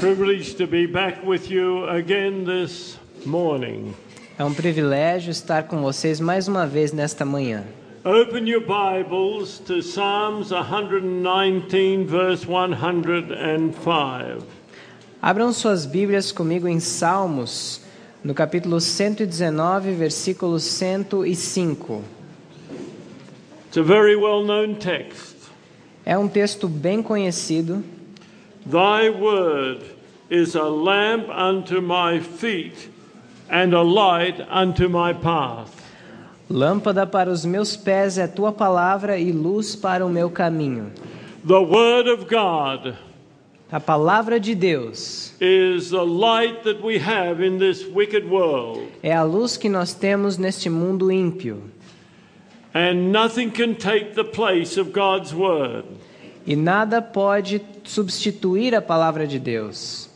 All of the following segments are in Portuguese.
privilege to be back with you again this morning. É um privilégio estar com vocês mais uma vez nesta manhã. Open your Bibles to Psalms 119, verse 105. Abram suas Bíblias comigo em Salmos, no capítulo 119, versículo 105. It's a very well-known text. É um texto bem conhecido. Thy word is a lamp unto my feet and a light unto my path. Lâmpada para os meus pés é tua palavra e luz para o meu caminho. The word of God A palavra de Deus is the light that we have in this wicked world. é a luz que nós temos neste mundo ímpio. And nothing can take the place of God's word. E nada pode substituir a palavra de Deus.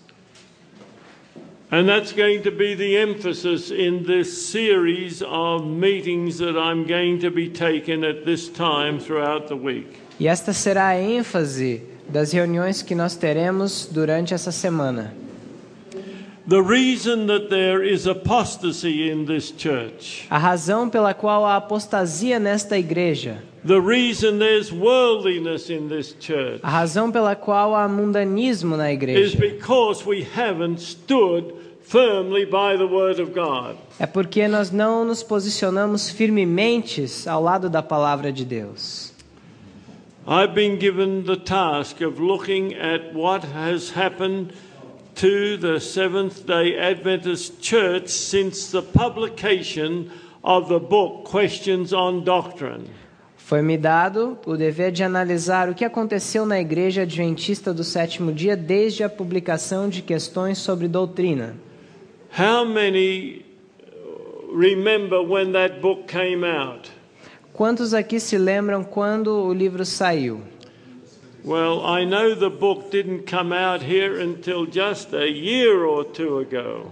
And that's going to be the emphasis in this series of meetings that I'm going to be taking at this time throughout the week. E esta será a ênfase das reuniões que nós teremos durante essa semana. The reason that there is apostasy in this church, A razão pela qual há apostasia nesta igreja, the reason there's worldliness in this church, a razão pela qual há mundanismo na is igreja, because we haven't stood firmly by the word of God. é porque nós não nos posicionamos firmemente ao lado da palavra de Deus. I've been given the task of looking at what has happened to the Seventh-day Adventist Church since the publication of the book Questions on Doctrine. Foi-me dado o dever de analisar o que aconteceu na Igreja Adventista do Sétimo Dia desde a publicação de questões sobre doutrina. How many remember when that book came out? Quantos aqui se lembram quando o livro saiu? Well, I know the book didn't come out here until just a year or two ago.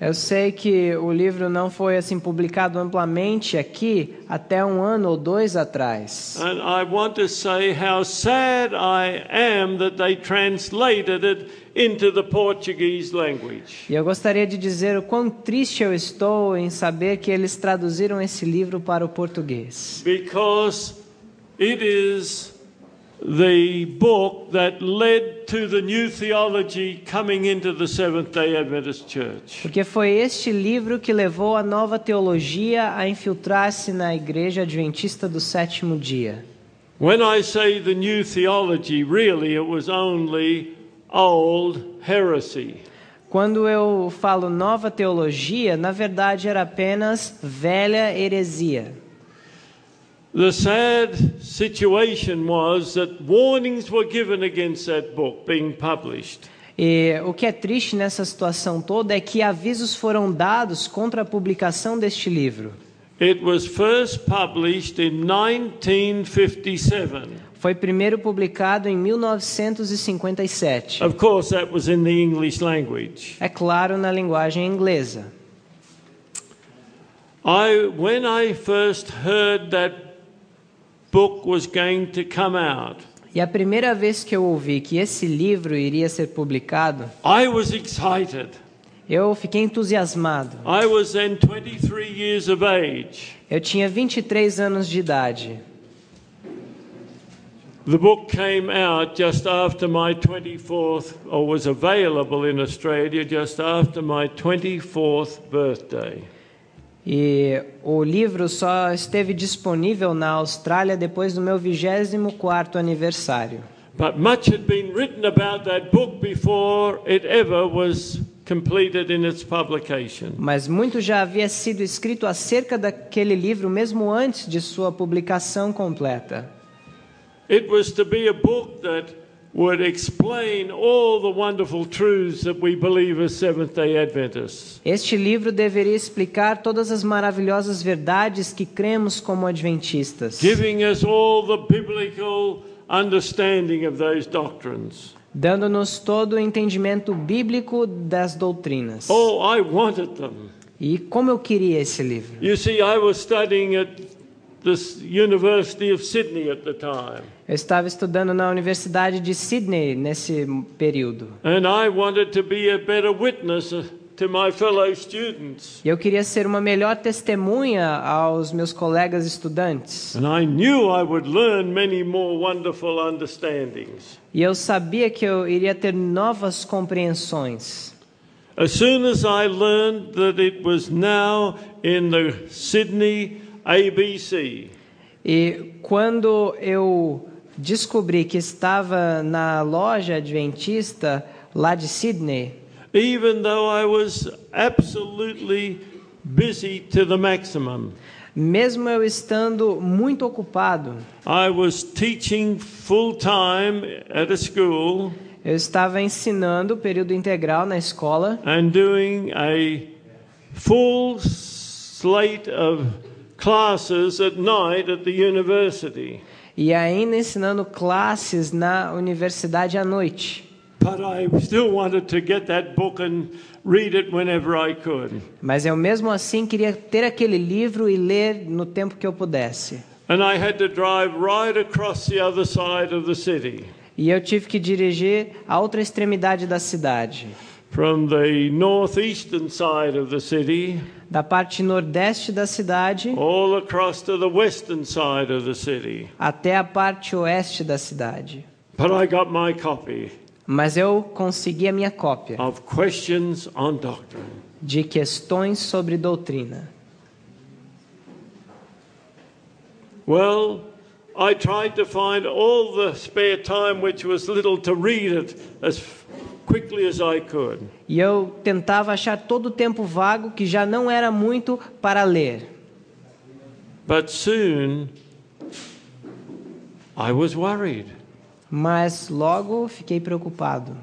Eu sei que o livro não foi assim publicado amplamente aqui até 1 ano ou 2 atrás. And I want to say how sad I am that they translated it into the Portuguese language. E eu gostaria de dizer o quão triste eu estou em saber que eles traduziram esse livro para o português. Because it is the book that led to the new theology coming into the Seventh-day Adventist Church. Porque foi este livro que levou a nova teologia a infiltrar-se na Igreja Adventista do Sétimo Dia. When I say the new theology, really it was only old heresy. Quando eu falo nova teologia, na verdade era apenas velha heresia. The sad situation was that warnings were given against that book being published. E o que é triste nessa situação toda é que avisos foram dados contra a publicação deste livro. It was first published in 1957. Foi primeiro publicado em 1957. Of course, that was in the English language. É claro, na linguagem inglesa. When I first heard that book was going to come out, E a primeira vez que eu ouvi que esse livro iria ser publicado, I was excited. eu fiquei entusiasmado. I was then 23 years of age. Eu tinha 23 anos de idade. The book came out just after my 24th, or was available in Australia just after my 24th birthday. E o livro só esteve disponível na Austrália depois do meu 24º aniversário. But much had been written about that book before it ever was completed in its publication. Mas muito já havia sido escrito acerca daquele livro mesmo antes de sua publicação completa. It was to be a book that would explain all the wonderful truths that we believe as Seventh-day Adventists. Este livro deveria explicar todas as maravilhosas verdades que cremos como adventistas, Giving us all the biblical understanding of those doctrines. dando-nos todo o entendimento bíblico das doutrinas. Oh, I wanted them. E como eu queria esse livro. You see, I was studying at the University of Sydney at the time. Eu estava estudando na Universidade de Sydney nesse período. And I wanted to be a better witness to my fellow students. E eu queria ser uma melhor testemunha aos meus colegas estudantes. And I knew I would learn many more wonderful understandings. E eu sabia que eu iria ter novas compreensões. As soon as I learned that it was now in the Sydney ABC, E quando eu descobri que estava na loja adventista lá de Sydney, even though I was absolutely busy to the maximum, mesmo eu estando muito ocupado, I was teaching full-time at a school eu estava ensinando período integral na escola and doing a full slate of classes at night at the university. e ainda ensinando classes na universidade à noite. But I still wanted to get that book and read it whenever I could. Mas eu mesmo assim queria ter aquele livro e ler no tempo que eu pudesse. And I had to drive right across the other side of the city, E eu tive que dirigir a outra extremidade da cidade, from the northeastern side of the city da parte nordeste da cidade all across to the western side of the city. até a parte oeste da cidade. But I got my copy Mas eu consegui a minha cópia of Questions on Doctrine. de questões sobre doutrina. Well, I tried to find all the spare time, which was little, to read it as quickly as I could. E eu tentava achar todo o tempo vago, que já não era muito, para ler. But soon I was worried. Mas logo fiquei preocupado.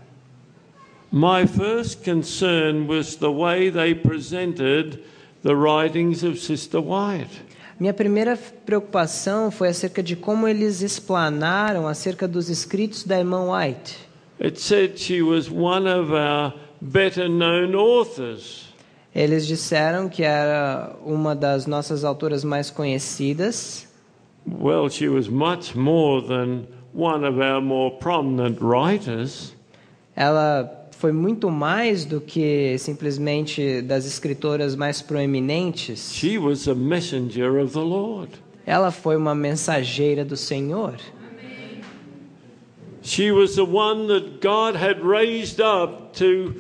My first concern was the way they presented the writings of Sister White. Minha primeira preocupação foi acerca de como eles explanaram acerca dos escritos da irmã White. It said she was one of our better-known authors. Eles disseram que era uma das nossas autoras mais conhecidas. Well, she was much more than one of our more prominent writers. Ela foi muito mais do que simplesmente das escritoras mais proeminentes. She was a messenger of the Lord. Ela foi uma mensageira do Senhor. She was the one that God had raised up to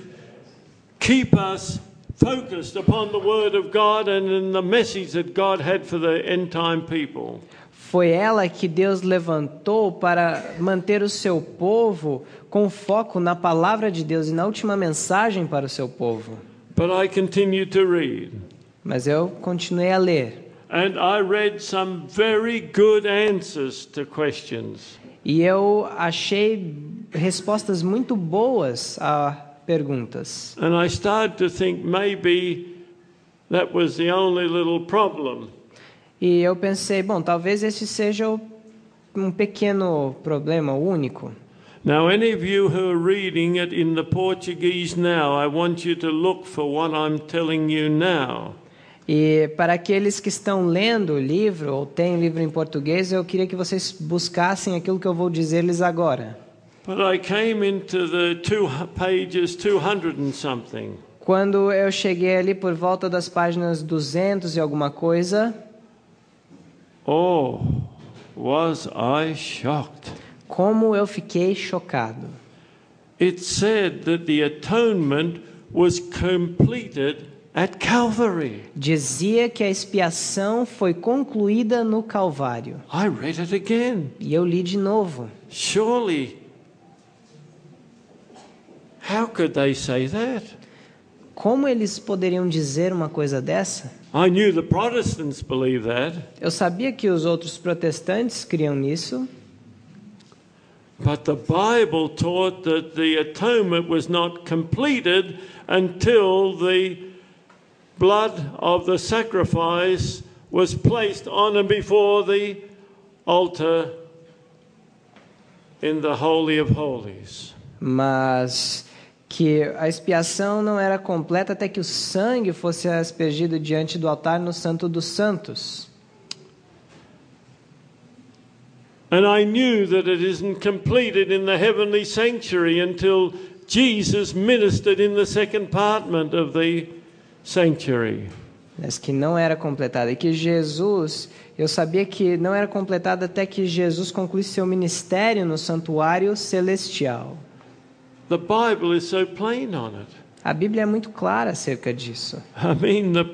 keep us focused upon the Word of God and in the message that God had for the end-time people. Foi ela que Deus levantou para manter o seu povo com foco na palavra de Deus e na última mensagem para o seu povo. But I continued to read. Mas eu continuei a ler. And I read some very good answers to questions. E eu achei respostas muito boas a perguntas. And I started to think maybe that was the only little problem. E eu pensei, bom, talvez esse seja um pequeno problema, o único. Now, any of you who are reading it in the Portuguese now, I want you to look for what I'm telling you now. E para aqueles que estão lendo o livro, ou têm o livro em português, eu queria que vocês buscassem aquilo que eu vou dizer-lhes agora. But I came into the pages 200 and something. Quando eu cheguei ali por volta das páginas 200 e alguma coisa, oh, was I shocked. como eu fiquei chocado. It said that the atonement was completed at Calvary. Dizia que a expiação foi concluída no Calvário. I read it again. E eu li de novo. Surely, how could they say that? Como eles poderiam dizer uma coisa dessa? I knew the Protestants believe that. Eu sabia que os outros protestantes criam nisso, But the Bible taught that the atonement was not completed until the blood of the sacrifice was placed on and before the altar in the Holy of Holies. mas que a expiação não era completa até que o sangue fosse aspergido diante do altar no Santo dos Santos. And I knew that it isn't completed in the heavenly sanctuary until Jesus ministered in the second compartment of the sanctuary. Mas que não era completada. E que Jesus, eu sabia que não era completada até que Jesus concluísse seu ministério no santuário celestial. The Bible is so plain on it. A Bíblia é muito clara acerca disso. I mean, the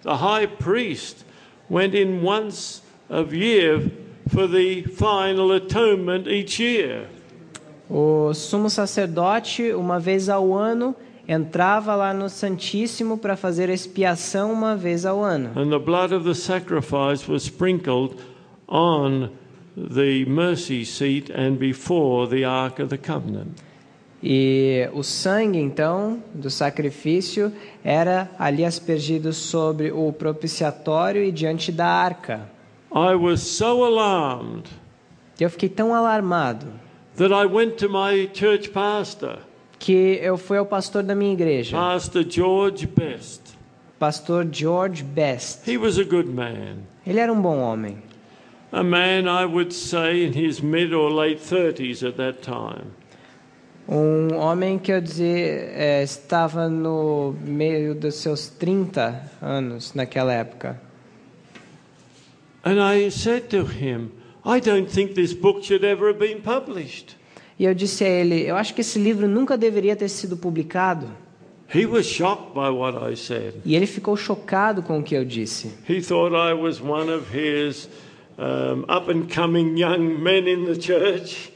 high priest, went in once a year for the final atonement each year. O sumo sacerdote, uma vez ao ano, entrava lá no Santíssimo para fazer expiação uma vez ao ano. And the blood of the sacrifice was sprinkled on the mercy seat and before the Ark of the Covenant. E o sangue, então, do sacrifício era ali aspergido sobre o propiciatório e diante da arca. I was so alarmed Eu fiquei tão alarmado that I went to my church pastor, que eu fui ao pastor da minha igreja, Pastor George Best. pastor George Best. He was a good man. Ele era um bom homem. A man, I would say, in his mid or late 30s at that time. Um homem que eu dizia estava no meio dos seus 30 anos naquela época. And I said to him, I don't think this book should ever have been published. E eu disse a ele, eu acho que esse livro nunca deveria ter sido publicado. He was shocked by what I said. E ele ficou chocado com o que eu disse. He thought I was one of his up-and-coming young men in the church.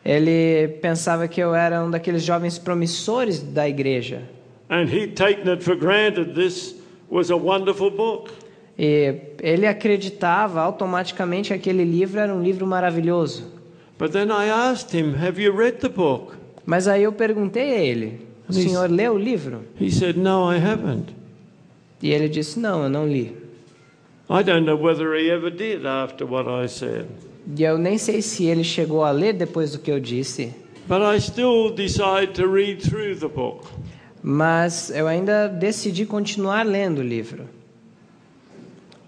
Ele pensava que eu era um daqueles jovens promissores da igreja. And he'd taken it for granted this was a wonderful book. E ele acreditava automaticamente que aquele livro era um livro maravilhoso. But then I asked him, have you read the book? Mas aí eu perguntei a ele, o senhor leu o livro? He said, no, I haven't. E ele disse, não, eu não li. I don't know whether he ever did after what I said. E eu nem sei se ele chegou a ler depois do que eu disse. But I still decided to read through the book. Mas eu ainda decidi continuar lendo o livro.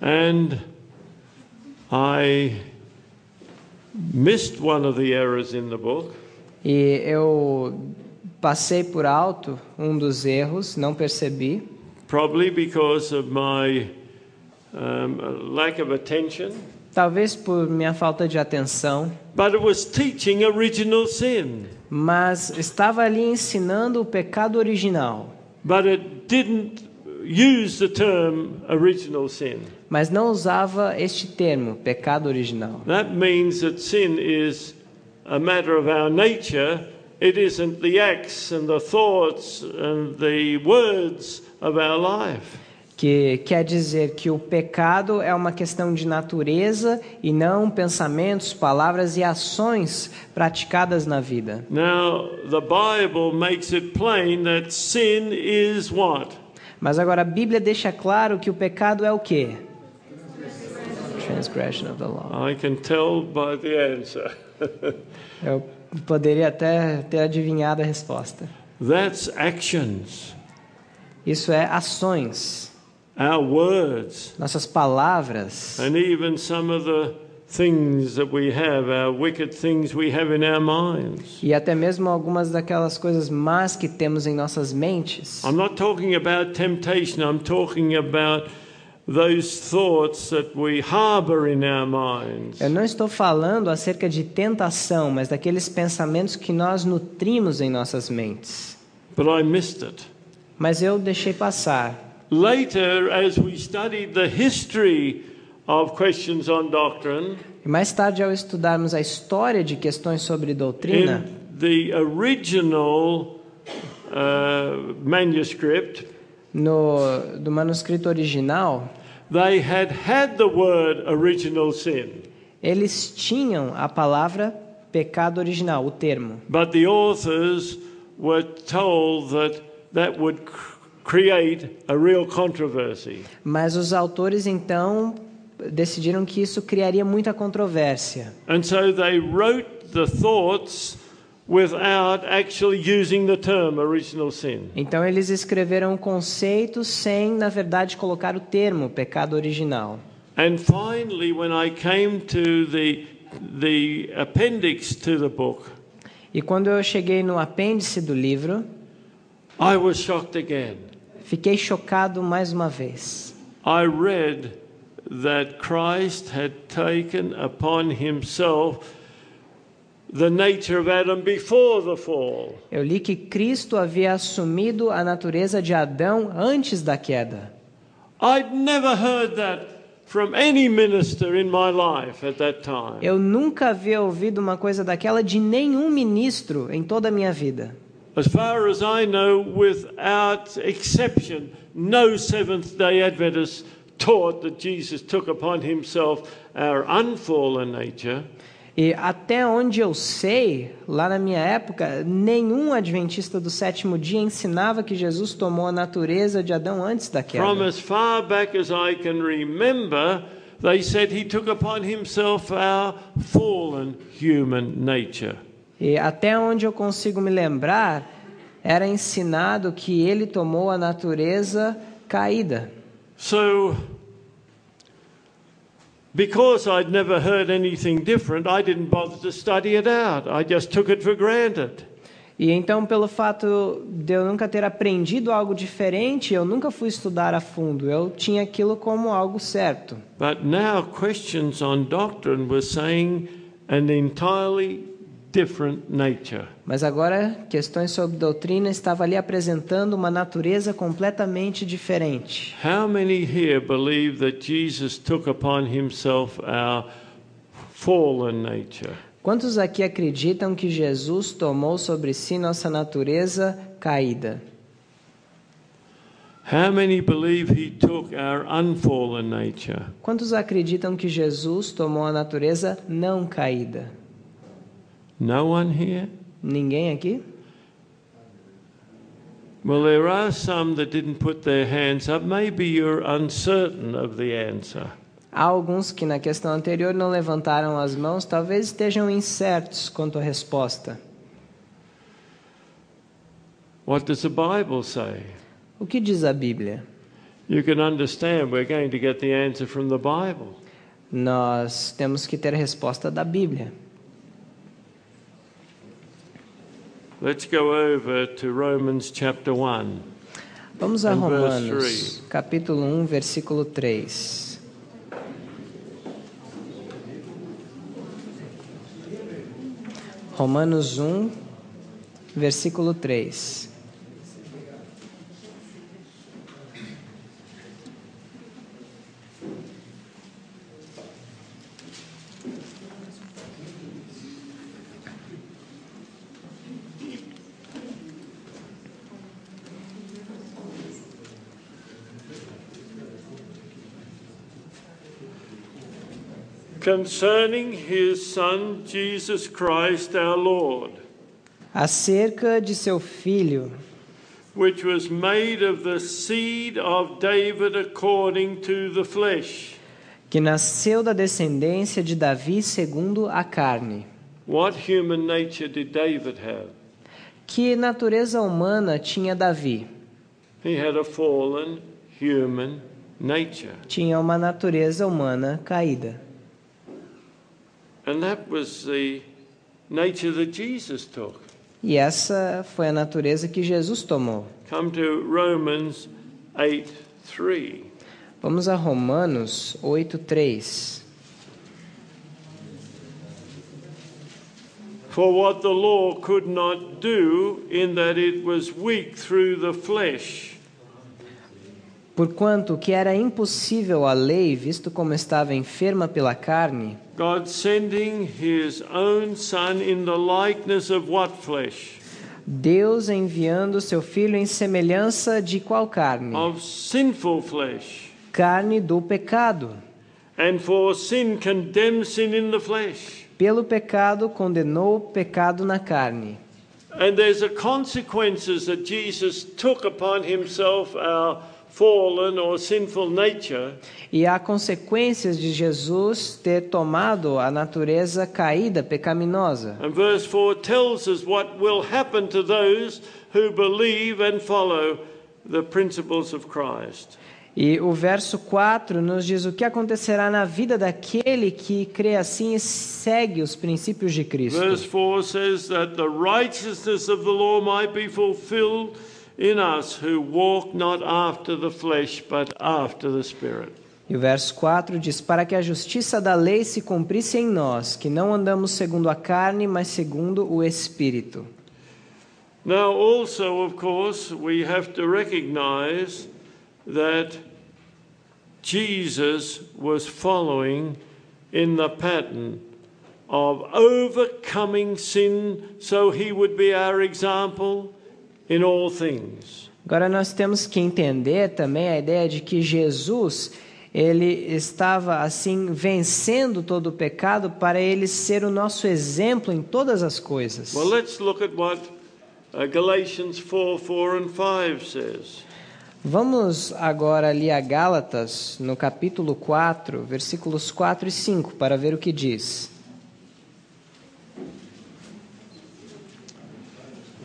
And I missed one of the errors in the book. E eu passei por alto um dos erros, não percebi. Probably because of my lack of attention. Talvez por minha falta de atenção. But it was teaching original sin. Mas estava ali ensinando o pecado original. But it didn't use the term original sin. Mas não usava este termo, pecado original. That means that sin is a matter of our nature. It isn't the acts and the thoughts and the words of our life. Que quer dizer que o pecado é uma questão de natureza e não pensamentos, palavras e ações praticadas na vida. Now, the Bible makes it plain that sin is what? Mas agora a Bíblia deixa claro que o pecado é o quê? Transgression of the law. I can tell by the answer. Eu poderia até ter adivinhado a resposta. That's actions. Isso é ações. Our words. Nossas palavras. And even some of the things that we have, our wicked things we have in our minds. E até mesmo algumas daquelas coisas más que temos em nossas mentes. I'm not talking about temptation. I'm talking about those thoughts that we harbor in our minds. Eu não estou falando acerca de tentação, mas daqueles pensamentos que nós nutrimos em nossas mentes. But I missed it. Mas eu deixei passar. Later, as we studied the history of questions on doctrine, E mais tarde, ao estudarmos a história de questões sobre doutrina, in the original manuscript, do manuscrito original, they had the word original sin. eles tinham a palavra pecado original, o termo. But the authors were told that would create a real controversy. Mas os autores, então, decidiram que isso criaria muita controvérsia. And so they wrote the thoughts without actually using the term original sin. Então eles escreveram conceitos sem, na verdade, colocar o termo pecado original. And finally, when I came to the the appendix to the book, E quando eu cheguei no apêndice do livro, I was shocked again. fiquei chocado mais uma vez. I read that Christ had taken upon himself the nature of Adam before the fall. Eu li que Cristo havia assumido a natureza de Adão antes da queda. I'd never heard that from any minister in my life at that time. Eu nunca havia ouvido uma coisa daquela de nenhum ministro em toda a minha vida. As far as I know, without exception, no Seventh-day Adventist taught that Jesus took upon himself our unfallen nature. E até onde eu sei, lá na minha época, nenhum adventista do sétimo dia ensinava que Jesus tomou a natureza de Adão antes da queda. From as far back as I can remember, they said he took upon himself our fallen human nature. E até onde eu consigo me lembrar, era ensinado que ele tomou a natureza caída. So, because I'd never heard anything different, I didn't bother to study it out. I just took it for granted. E então, pelo fato de eu nunca ter aprendido algo diferente, eu nunca fui estudar a fundo. Eu tinha aquilo como algo certo. But now questions on doctrine were saying an entirely different nature. Mas agora, questões sobre doutrina estavam ali apresentando uma natureza completamente diferente. How many here believe that Jesus took upon himself our fallen nature? Quantos aqui acreditam que Jesus tomou sobre si nossa natureza caída? How many believe he took our unfallen nature? Quantos acreditam que Jesus tomou a natureza não caída? No one here? Ninguém aqui? Well, there are some that didn't put their hands up. Maybe you're uncertain of the answer. Há alguns que na questão anterior não levantaram as mãos, talvez estejam incertos quanto à resposta. What does the Bible say? O que diz a Bíblia? You can understand we're going to get the answer from the Bible. Nós temos que ter a resposta da Bíblia. Let's go over to Romans chapter 1. Vamos a And verse Romanos, 3. capítulo 1, versículo 3. Romanos 1, versículo 3. Concerning his Son, Jesus Christ our Lord, Acerca de seu filho, which was made of the seed of David according to the flesh. que nasceu da descendência de Davi segundo a carne. What human nature did David have? Que natureza humana tinha Davi? He had a fallen human nature. Tinha uma natureza humana caída. And that was the nature that Jesus took. E essa foi a natureza que Jesus tomou. Come to Romans 8:3. Vamos a Romanos 8:3. For what the law could not do, in that it was weak through the flesh, Porquanto o que era impossível à lei, visto como estava enferma pela carne, God sending his own Son in the likeness of what flesh? Deus enviando seu filho em semelhança de qual carne? Of sinful flesh. Carne do pecado. And for sin condemned sin in the flesh. Pelo pecado condenou o pecado na carne. And there's a consequences that Jesus took upon himself our fallen or sinful nature. E há consequências de Jesus ter tomado a natureza caída, pecaminosa. And verse 4 tells us what will happen to those who believe and follow the principles of Christ. E o verso 4 nos diz o que acontecerá na vida daquele que crê assim e segue os princípios de Cristo. Verse 4 says that the righteousness of the law might be fulfilled in us who walk not after the flesh but after the Spirit. E o verso 4 diz: para que a justiça da lei se cumprisse em nós, que não andamos segundo a carne, mas segundo o Espírito. Now also, of course, we have to recognize that Jesus was following in the pattern of overcoming sin so he would be our example in all things. Agora nós temos que entender também a ideia de que Jesus, ele estava assim vencendo todo o pecado para ele ser o nosso exemplo em todas as coisas. Well, let's look at what Galatians 4:4 and 5 says. Vamos agora ali a Gálatas, no capítulo 4, versículos 4 e 5, para ver o que diz.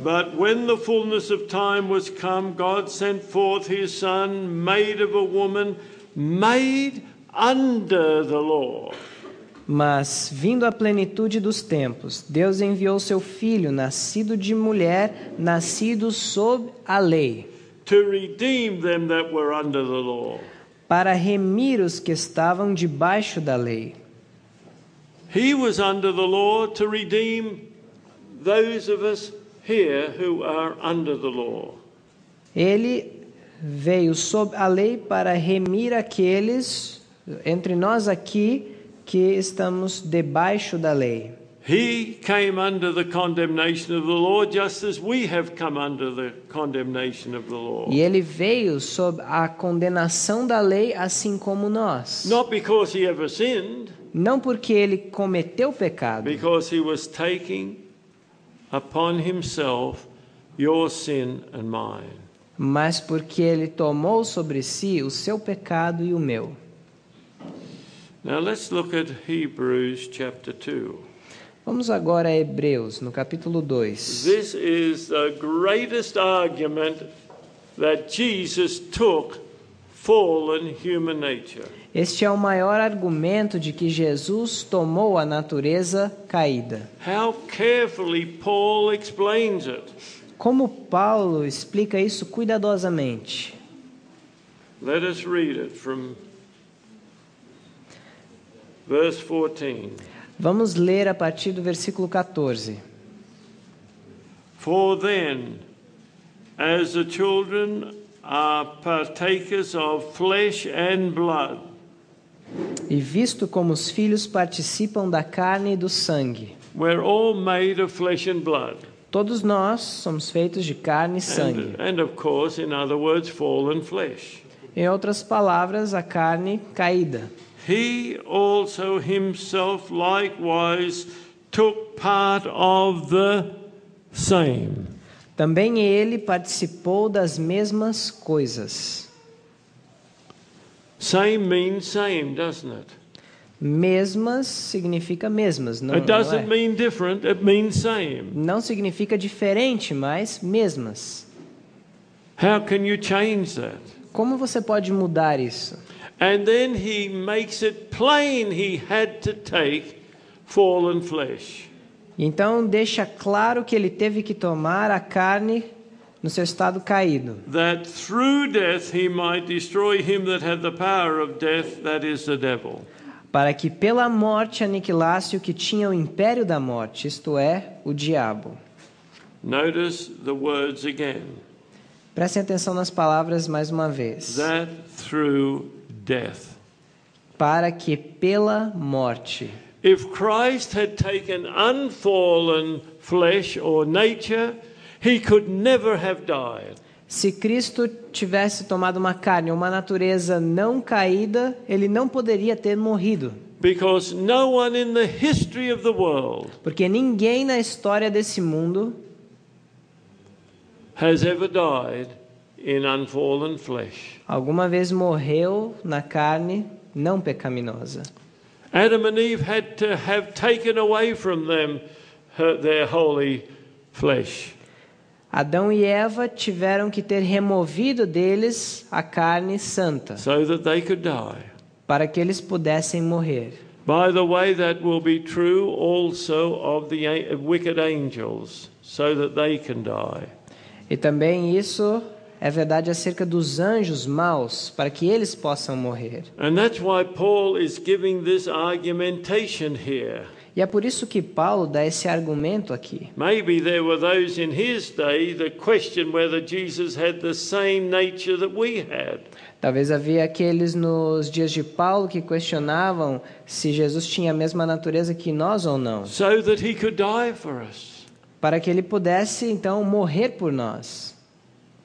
But when the fullness of time was come, God sent forth his Son, made of a woman, made under the law. Mas, vindo a plenitude dos tempos, Deus enviou seu Filho, nascido de mulher, nascido sob a lei, to redeem them that were under the law. para remir os que estavam debaixo da lei. He was under the law to redeem those of us here who are under the law. Ele veio sob a lei para remir aqueles entre nós aqui que estamos debaixo da lei. He came under the condemnation of the law just as we have come under the condemnation of the law. E ele veio sob a condenação da lei, assim como nós. Not because he ever sinned, Não porque ele cometeu pecado, because he was taking upon himself your sin and mine. mas porque ele tomou sobre si o seu pecado e o meu. Now let's look at Hebrews chapter 2. Vamos agora a Hebreus, no capítulo 2. This is the greatest argument that Jesus took fallen human nature. Este é o maior argumento de que Jesus tomou a natureza caída. How carefully Paul explains it. Como Paulo explica isso cuidadosamente. Let us read it from verse 14. Vamos ler a partir do versículo 14. For then, as the children are partakers of flesh and blood, E visto como os filhos participam da carne e do sangue, we're all made of flesh and blood. todos nós somos feitos de carne e sangue. And of course, in other words, fallen flesh. Em outras palavras, a carne caída. He also himself likewise took part of the same. Também ele participou das mesmas coisas. Same means same, doesn't it? Mesmas significa mesmas, não, It não doesn't é? mean different, it means same. Não significa diferente, mas mesmas. How can you change that? Como você pode mudar isso? And then he makes it plain he had to take fallen flesh. Então deixa claro que ele teve que tomar a carne no seu estado caído, That through death he might destroy him that had the power of death, that is the devil. para que pela morte aniquilasse o que tinha o império da morte, isto é, o diabo. Notice the words again. Prestem atenção nas palavras mais uma vez. That through death. Para que pela morte. If Christ had taken unfallen flesh or nature, he could never have died. Se Cristo tivesse tomado uma carne, uma natureza não caída, ele não poderia ter morrido. Because no one in the history of the world Porque ninguém na história desse mundo has ever died in unfallen flesh. alguma vez morreu na carne não pecaminosa. Adam and Eve had to have taken away from them their holy flesh. Adão e Eva tiveram que ter removido deles a carne santa, so that they could die. para que eles pudessem morrer. By the way, that will be true also of the wicked angels, so that they can die. E também isso é verdade acerca dos anjos maus, para que eles possam morrer. And that's why Paul is giving this argumentation here. E é por isso que Paulo dá esse argumento aqui. Maybe there were those in his day that questioned whether Jesus had the same nature that we had. Talvez havia aqueles nos dias de Paulo que questionavam se Jesus tinha a mesma natureza que nós ou não, So that he could die for us para que ele pudesse então morrer por nós,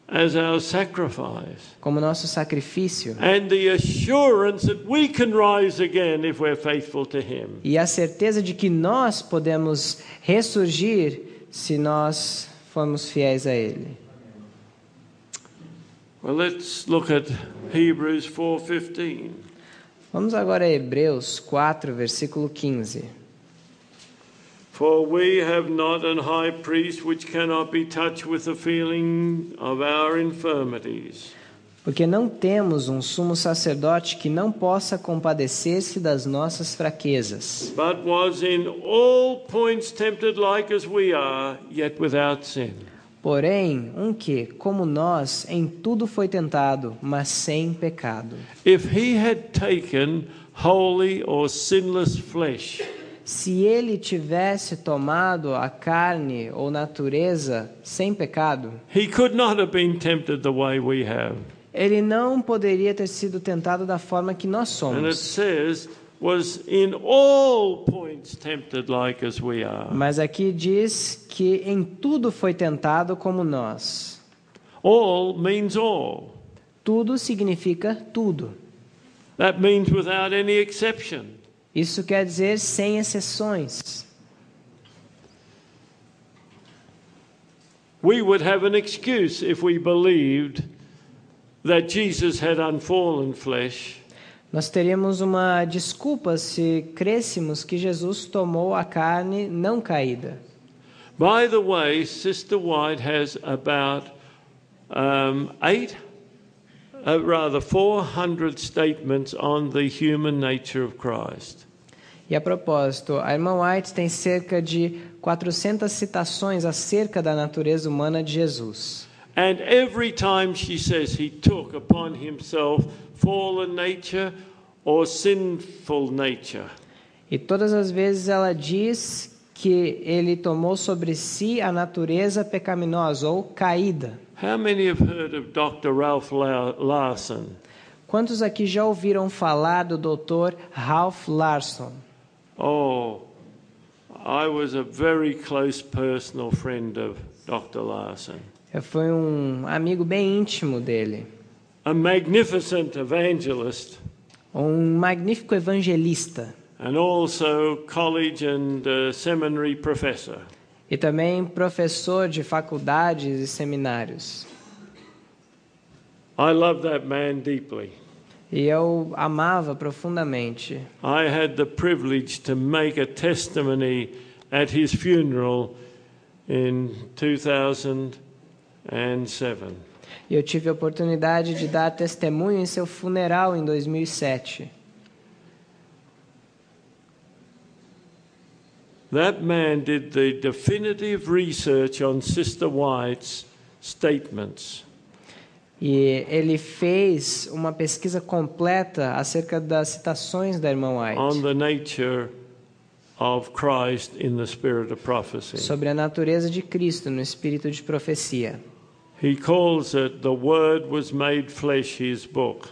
as our sacrifice. como nosso sacrifício. And the assurance that we can rise again if we're faithful to him. E a certeza de que nós podemos ressurgir se nós formos fiéis a ele. Well, let's look at Hebrews 4:15. Vamos agora a Hebreus 4, versículo 15. For we have not an high priest which cannot be touched with the feeling of our infirmities, Porque não temos um sumo sacerdote que não possa compadecer-se das nossas fraquezas, but was in all points tempted like as we are, yet without sin. porém, que, como nós, em tudo foi tentado, mas sem pecado. If he had taken holy or sinless flesh, Se ele tivesse tomado a carne ou natureza sem pecado, he could not have been tempted the way we have. ele não poderia ter sido tentado da forma que nós And it somos. says, was in all points tempted like as we are. Mas aqui diz que em tudo foi tentado como nós. All means all. Tudo significa tudo. That means without any exception. Isso quer dizer sem exceções. We would have an excuse if we believed that Jesus had unfallen flesh, Nós teríamos uma desculpa se crêssemos que Jesus tomou a carne não caída. By the way, Sister White has about 400 statements on the human nature of Christ. E a propósito, a irmã White tem cerca de 400 citações acerca da natureza humana de Jesus. And every time she says he took upon himself fallen nature or sinful nature, E todas as vezes ela diz que ele tomou sobre si a natureza pecaminosa ou caída. how many have heard of Dr. Ralph Larson? Quantos aqui já ouviram falar do Dr. Ralph Larson? Oh, I was a very close personal friend of Dr. Larson. Eu fui um amigo bem íntimo dele, A magnificent evangelist um magnífico evangelista and also college and seminary professor. e também professor de faculdades e seminários. I love that man deeply. E eu amava profundamente. I had the privilege to make a testimony at his funeral in 2007. E eu tive a oportunidade de dar testemunho em seu funeral em 2007. That man did the definitive research on Sister White's statements. E ele fez uma pesquisa completa acerca das citações da irmã On White the nature of Christ in the spirit of prophecy. sobre a natureza de Cristo no espírito de profecia. He calls it The Word Was Made Flesh, his book.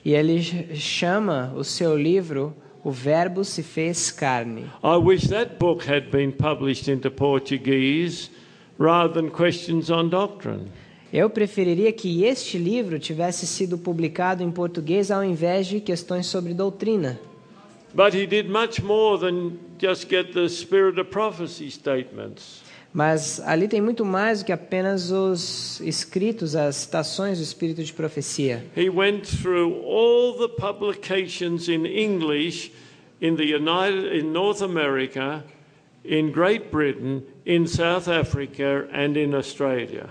E ele chama o seu livro O Verbo se fez carne. I wish that book had been published into Portuguese rather than Questions on Doctrine. Eu preferiria que este livro tivesse sido publicado em português ao invés de questões sobre doutrina. But he did much more than just get the spirit of prophecy statements. Mas ali tem muito mais do que apenas os escritos, as citações do espírito de profecia. He went through all the publications in English in North America, in Great Britain, in South Africa and in Australia.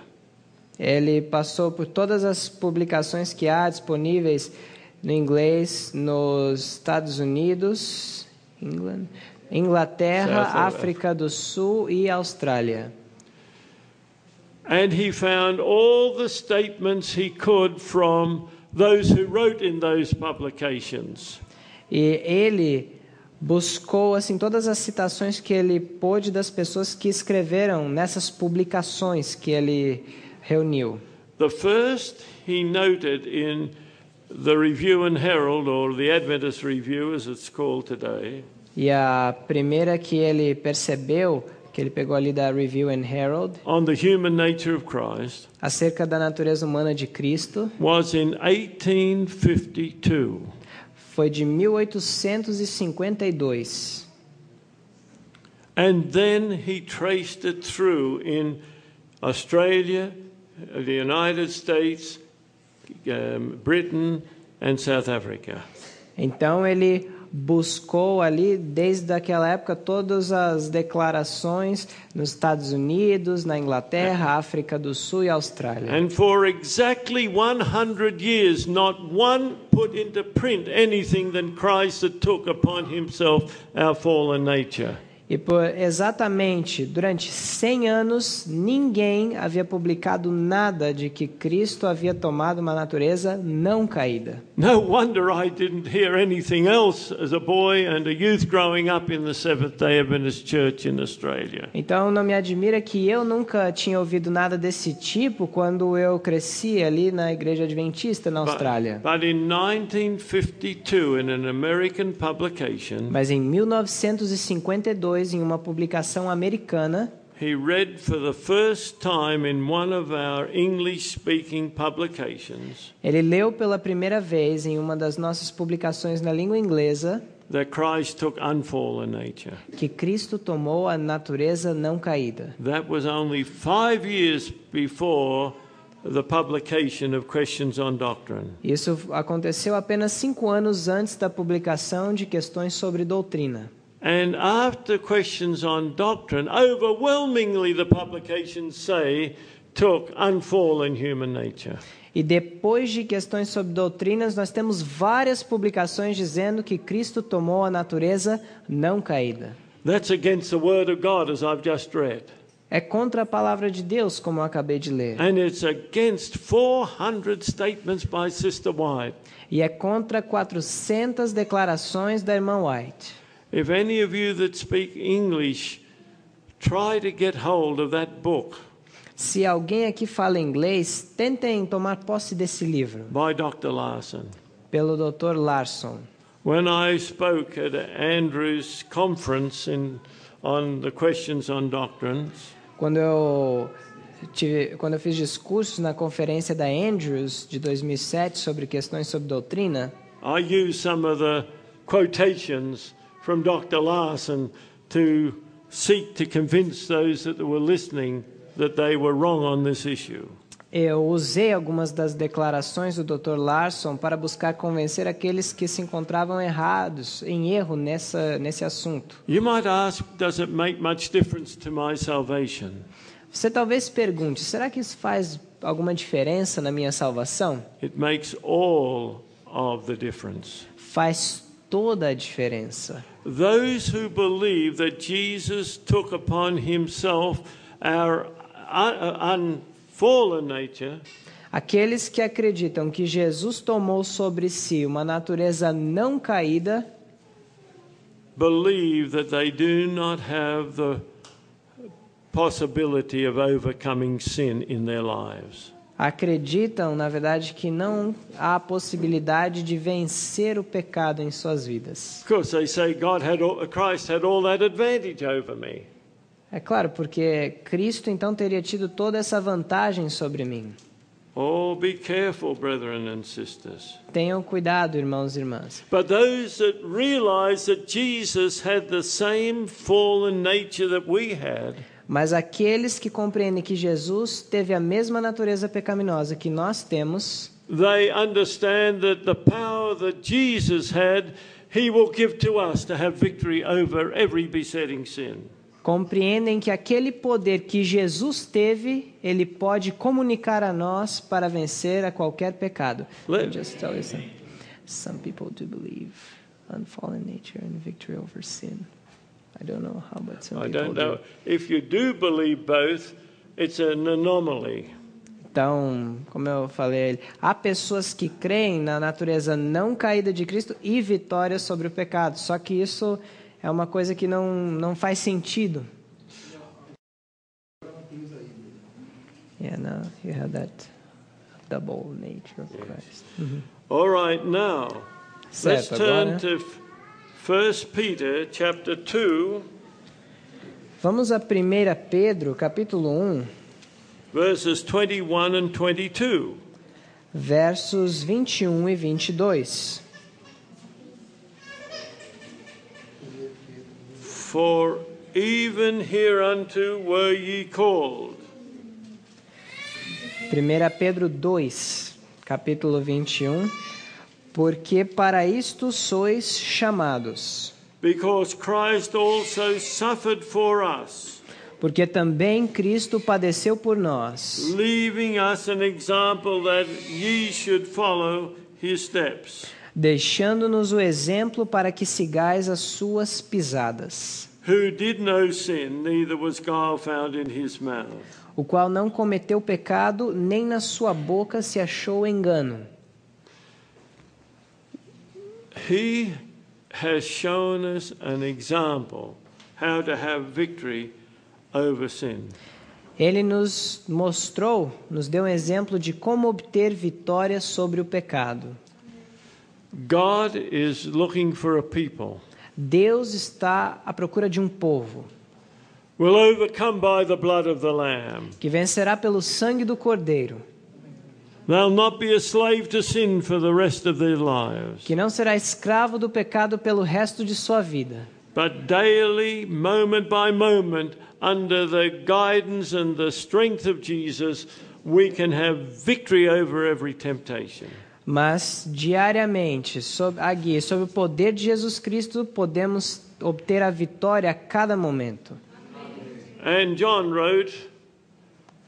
Ele passou por todas as publicações que há disponíveis no inglês nos Estados Unidos, Inglaterra, África do Sul e Austrália. And he found all the statements he could from those who wrote in those publications. E ele buscou assim todas as citações que ele pôde das pessoas que escreveram nessas publicações que ele reuniu. The first he noted in the Review and Herald, or the Adventist Review as it's called today. E a primeira que ele percebeu, que ele pegou ali da Review and Herald, on the human nature of Christ, acerca da natureza humana de Cristo, was in 1852. Foi de 1852. And then he traced it through in Australia, the United States, Britain and South Africa. Então ele buscou ali desde aquela época todas as declarações nos Estados Unidos, na Inglaterra, África do Sul e Austrália. And for exactly 100 years not one put into print anything that Christ had took upon himself our fallen nature. E por exatamente durante 100 anos, ninguém havia publicado nada de que Cristo havia tomado uma natureza não caída. No wonder I didn't hear anything else as a boy and a youth growing up in the Seventh-day Adventist Church in Australia. Então não me admira que eu nunca tinha ouvido nada desse tipo quando eu cresci ali na Igreja Adventista na Austrália. But in 1952 in an American publication, Mas em 1952, em uma publicação americana, he read for the first time in one of our English-speaking publications ele leu pela primeira vez em uma das nossas publicações na língua inglesa that Christ took unfallen nature. que Cristo tomou a natureza não caída. That was only 5 years before the publication of Questions on Doctrine. Isso aconteceu apenas 5 anos antes da publicação de Questões sobre Doutrina. And after Questions on Doctrine, overwhelmingly the publications say took unfallen human nature. E depois de Questões sobre Doutrinas, nós temos várias publicações dizendo que Cristo tomou a natureza não caída. That's against the word of God, as I've just read. É contra a palavra de Deus, como eu acabei de ler. And it's against 400 statements by Sister White. E é contra 400 declarações da irmã White. If any of you that speak English try to get hold of that book Se alguém aqui fala inglês, tentem tomar posse desse livro, by Dr. Larson. pelo Dr. Larson. When I spoke at Andrew's conference on the Questions on Doctrines, Quando eu fiz discursos na conferência da Andrews de 2007 sobre questões sobre doutrina, I used some of the quotations from Dr. Larson to seek to convince those that were listening that they were wrong on this issue. eu usei algumas das declarações do Dr. Larson para buscar convencer aqueles que se encontravam em erro nesse assunto. You might ask, does it make much difference to my salvation? Você talvez pergunte, será que isso faz alguma diferença na minha salvação? It makes all of the difference. Faz toda a diferença. Those who believe that Jesus took upon himself our unfallen nature Aqueles que acreditam que Jesus tomou sobre si uma natureza não caída, believe that they do not have the possibility of overcoming sin in their lives. acreditam, na verdade, que não há possibilidade de vencer o pecado em suas vidas. Of course, they say Christ had all that advantage over me. É claro, porque Cristo então teria tido toda essa vantagem sobre mim. Oh, be careful, brethren and sisters. Tenham cuidado, irmãos e irmãs. But those that realize that Jesus had the same fallen nature that we had, Mas aqueles que compreendem que Jesus teve a mesma natureza pecaminosa que nós temos, they understand that the power that Jesus had, he will give to us to have victory over every besetting sin. compreendem que aquele poder que Jesus teve, ele pode comunicar a nós para vencer a qualquer pecado. Let me just tell you something. Some people do believe unfallen nature and victory over sin. I don't know how, but some people I don't know. do. If you do believe both, it's an anomaly. Então, como eu falei, há pessoas que creem na natureza não caída de Cristo e vitória sobre o pecado. Só que isso é uma coisa que não faz sentido. Yeah, no, you have that double nature of Christ. All right, now let's Certo, turn agora to 1 Peter chapter 2, vamos a 1 Pedro, capítulo 1, verses 21 and 22. versos 21 e 22. For even hereunto were ye called, 1 Pedro 2, capítulo 21. Porque para isto sois chamados, because Christ also suffered for us, porque também Cristo padeceu por nós, leaving us an example that ye should follow his steps, deixando-nos o exemplo para que sigais as suas pisadas, who did no sin, neither was guile found in his mouth. o qual não cometeu pecado, nem na sua boca se achou engano. He has shown us an example how to have victory over sin. Ele nos mostrou, nos deu um exemplo de como obter vitória sobre o pecado. God is looking for a people Deus está à procura de um povo will overcome by the blood of the Lamb. que vencerá pelo sangue do Cordeiro, They'll not be a slave to sin for the rest of their lives, que não será escravo do pecado pelo resto de sua vida, but daily, moment by moment, under the guidance and the strength of Jesus, we can have victory over every temptation. mas diariamente, sob a guia, sob o poder de Jesus Cristo, podemos obter a vitória a cada momento. And John wrote,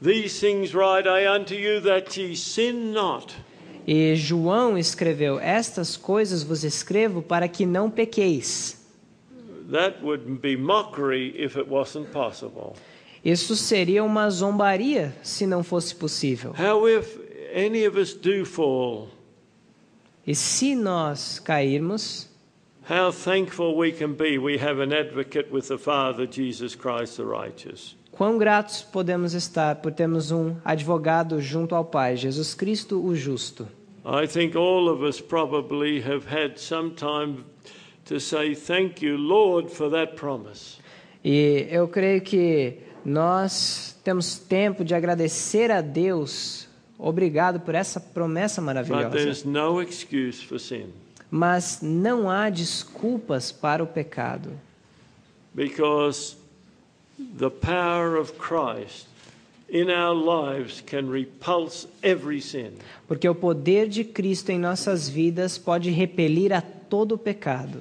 "These things write I unto you, that ye sin not." E João escreveu: estas coisas vos escrevo para que não pequeis. That would be mockery if it wasn't possible. Isso seria uma zombaria se não fosse possível. How if any of us do fall, E se nós cairmos, how thankful we can be we have an advocate with the Father, Jesus Christ the righteous. quão gratos podemos estar por termos um advogado junto ao Pai, Jesus Cristo o justo. I think all of us probably have had some time to say thank you, Lord, for that promise. E eu creio que nós temos tempo de agradecer a Deus, obrigado por essa promessa But maravilhosa. there's no excuse for sin, Mas não há desculpas para o pecado, because the power of Christ in our lives can repulse every sin. porque o poder de Cristo em nossas vidas pode repelir a todo o pecado.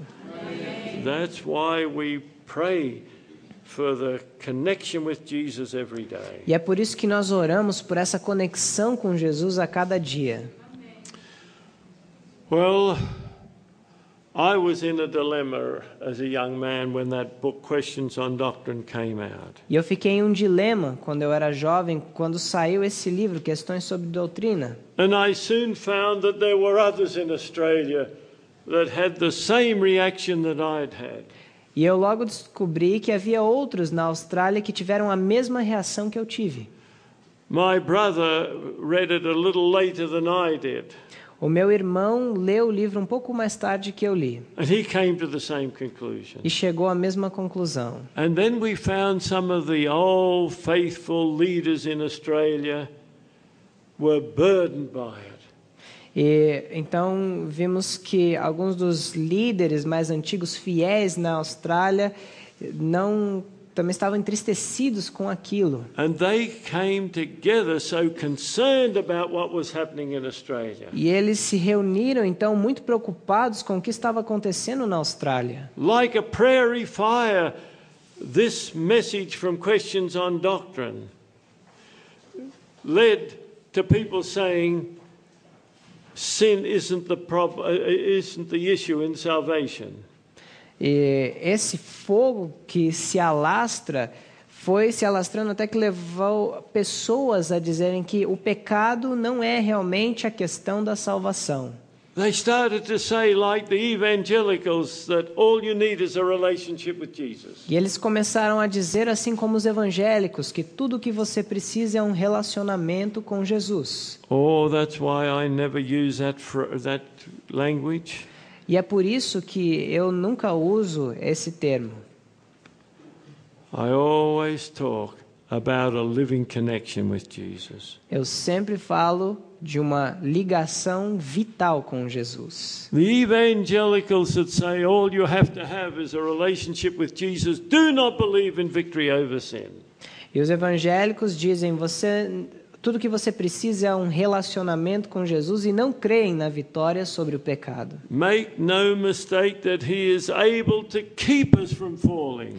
That's why we pray for the connection with Jesus every day. E é por isso que nós oramos por essa conexão com Jesus a cada dia. Well, I was in a dilemma as a young man when that book Questions on Doctrine came out. E eu fiquei em um dilema quando eu era jovem, quando saiu esse livro, Questões sobre Doutrina. And I soon found that there were others in Australia that had the same reaction that I'd had. E eu logo descobri que havia outros na Austrália que tiveram a mesma reação que eu tive. My brother read it a little later than I did, O meu irmão leu o livro um pouco mais tarde que eu li and he came to the same conclusion. e chegou à mesma conclusão. And then we found some of the old faithful leaders in Australia were burdened by it. E então vimos que alguns dos líderes mais antigos, fiéis na Austrália, também estavam entristecidos com aquilo. And they came together so concerned about what was happening in Australia. E eles se reuniram então muito preocupados com o que estava acontecendo na Austrália. Like a prairie fire, this message from Questions on Doctrine led to people saying sin isn't the issue in salvation. E esse fogo que se alastra foi se alastrando até que levou pessoas a dizerem que o pecado não é realmente a questão da salvação. They started to say, like the evangelicals, that all you need is a relationship with Jesus. E eles começaram a dizer, assim como os evangélicos, que tudo o que você precisa é um relacionamento com Jesus. Oh, that's why I never use that language. E é por isso que eu nunca uso esse termo. I always talk about a living connection with Jesus. Eu sempre falo de uma ligação vital com Jesus. The evangelicals that say all you have to have is a relationship with Jesus do not believe in victory over sin. E os evangélicos dizem, tudo que você precisa é um relacionamento com Jesus e não creem na vitória sobre o pecado. Make no mistake that he is able to keep us from falling.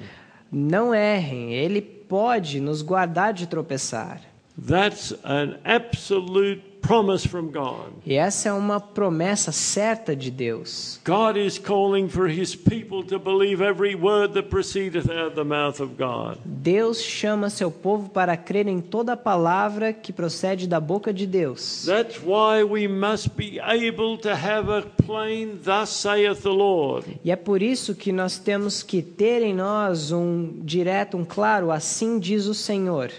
Não errem, ele pode nos guardar de tropeçar. That's an absolute promise from God. E essa é uma promessa certa de Deus. God is calling for his people to believe every word that proceedeth out of the mouth of God. Deus chama seu povo para crer em toda palavra que procede da boca de Deus. That's why we must be able to have a plain thus saith the Lord. E é por isso que nós temos que ter em nós um direto, um claro, assim diz o Senhor.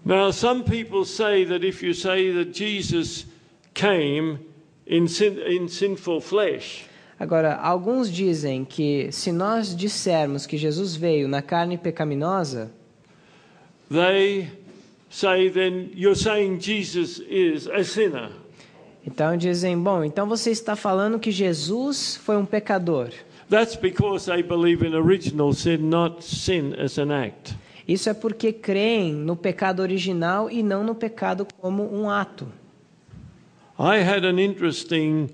Now, some people say that if you say that Jesus came in sinful flesh, Agora, alguns dizem que se nós dissermos que Jesus veio na carne pecaminosa, they say then you're saying Jesus is a sinner. então dizem, bom, então você está falando que Jesus foi um pecador. That's because they believe in original sin, not sin as an act. Isso é porque creem no pecado original e não no pecado como um ato. I had an interesting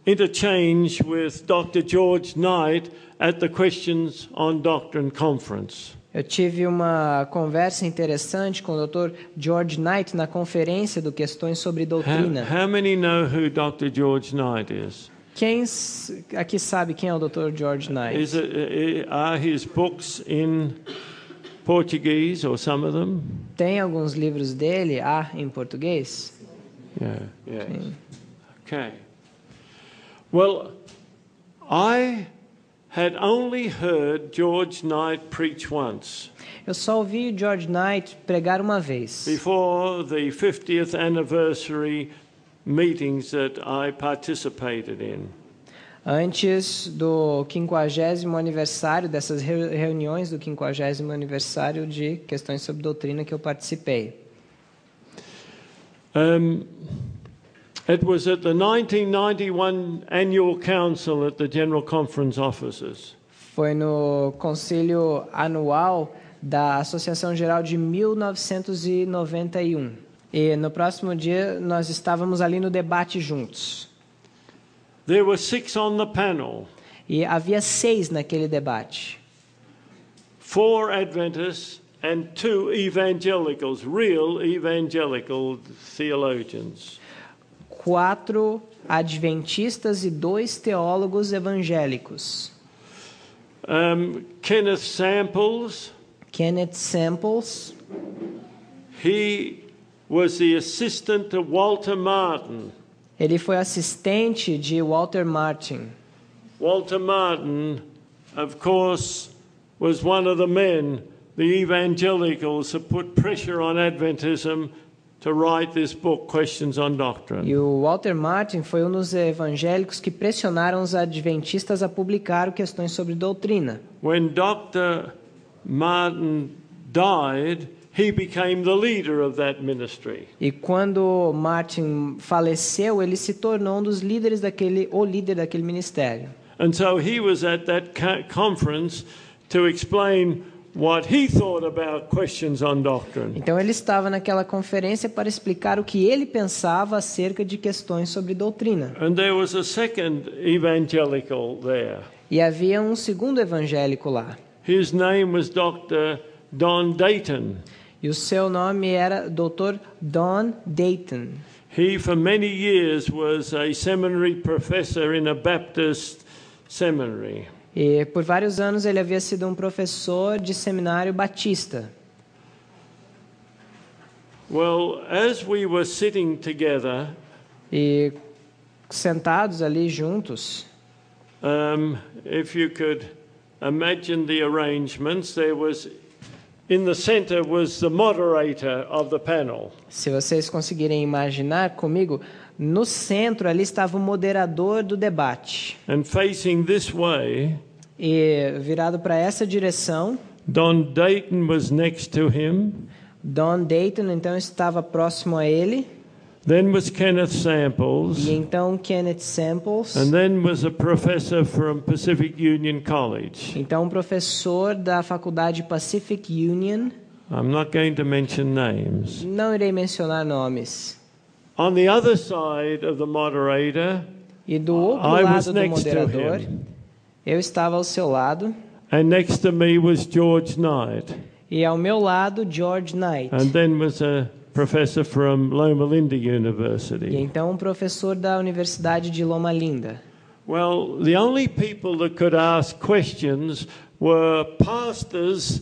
interchange with Dr. George Knight at the Questions on Doctrine conference. Eu tive uma conversa interessante com o Dr. George Knight na conferência do Questões sobre Doutrina. How many know who Dr. George Knight is? Quem aqui sabe quem é o Dr. George Knight? Are his books in Portuguese or some of them? Tem alguns livros dele em português? Yeah. Okay. Well, I had only heard George Knight preach once. Eu só ouvi George Knight pregar uma vez. Before the 50th anniversary meetings that I participated in. Antes do 50º aniversário, dessas reuniões do 50º aniversário de Questões sobre Doutrina que eu participei. It was at the 1991 Annual Council at the General Conference offices. Foi no concílio anual da Associação Geral de 1991. E no próximo dia nós estávamos ali no debate juntos. There were 6 on the panel. E havia 6 naquele debate. 4 Adventists and 2 evangelicals, real evangelical theologians. 4 adventistas e 2 teólogos evangélicos. Kenneth Samples. He was the assistant to Walter Martin. Ele foi assistente de Walter Martin. Walter Martin, of course, was one of the men, the evangelicals, who put pressure on Adventism to write this book, Questions on Doctrine. E o Walter Martin foi um dos evangélicos que pressionaram os adventistas a publicar Questões sobre Doutrina. When Dr. Martin died, he became the leader of that ministry. E quando Martin faleceu, ele se tornou um dos líderes o líder daquele ministério. And so he was at that conference to explain what he thought about questions on doctrine. Então ele estava naquela conferência para explicar o que ele pensava acerca de questões sobre doutrina. And there was a second evangelical there. E havia um segundo evangélico lá. His name was Dr. Don Dayton. E o seu nome era Dr. Don Dayton. He, for many years, was a seminary professor in a Baptist seminary. E por vários anos ele havia sido um professor de seminário batista. Well, as we were sitting together, E sentados ali juntos, if you could imagine the arrangements, there was, in the center was the moderator of the panel. se vocês conseguirem imaginar comigo, no centro ali estava o moderador do debate. And facing this way, E virado para essa direção, Don Dayton was next to him. Don Dayton então estava próximo a ele. Then was Kenneth Samples. E então Kenneth Samples. And then was a professor from Pacific Union College. Então um professor da faculdade Pacific Union. I'm not going to mention names. Não irei mencionar nomes. On the other side of the moderator, E do outro I was lado do next to moderador, him. eu estava ao seu lado. And next to me was George Knight. E ao meu lado, George Knight. And then was a professor from Loma Linda E University. então um professor da Universidade de Loma Linda. Well, the only people that could ask questions were pastors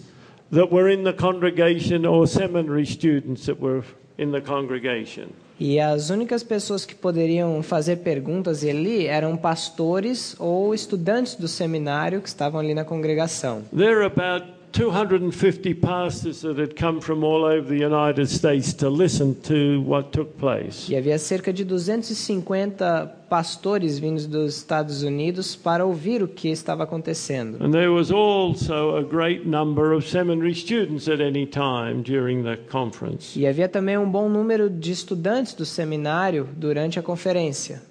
that were in the congregation or seminary students that were in the congregation. E as únicas pessoas que poderiam fazer perguntas ali eram pastores ou estudantes do seminário que estavam ali na congregação. There are about 250 pastors that had come from all over the United States to listen to what took place. E havia cerca de 250 pastores vindos dos Estados Unidos para ouvir o que estava acontecendo. And there was also a great number of seminary students at any time during the conference. E havia também um bom número de estudantes do seminário durante a conferência.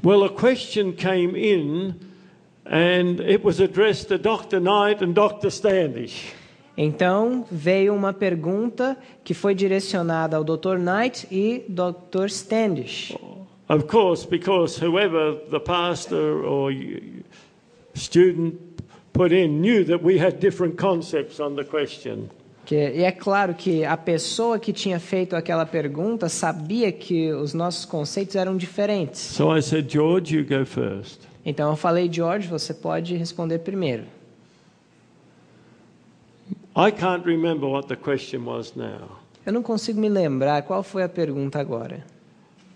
Well, a question came in and it was addressed to Dr. Knight and Dr. Standish. Então veio uma pergunta que foi direcionada ao Dr. Knight e Dr. Standish. Of course, because whoever the pastor or student put in knew that we had different concepts on the question. E é claro que a pessoa que tinha feito aquela pergunta sabia que os nossos conceitos eram diferentes. So I said, George, you go first. Então eu falei, George, você pode responder primeiro. I can't remember what the question was now, Eu não consigo me lembrar qual foi a pergunta agora.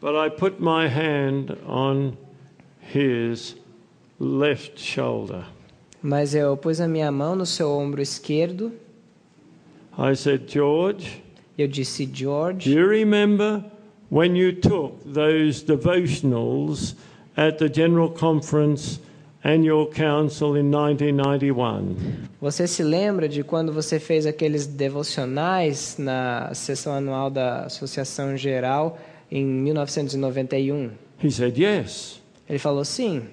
but I put my hand on his left shoulder. Mas eu pus a minha mão no seu ombro esquerdo. I said, George, Eu disse, do George, you remember when you took those devotionals at the General Conference Annual Council in 1991? você se lembra de quando você fez aqueles devocionais na sessão anual da Associação Geral em 1991? He said, yes. Ele falou, sim.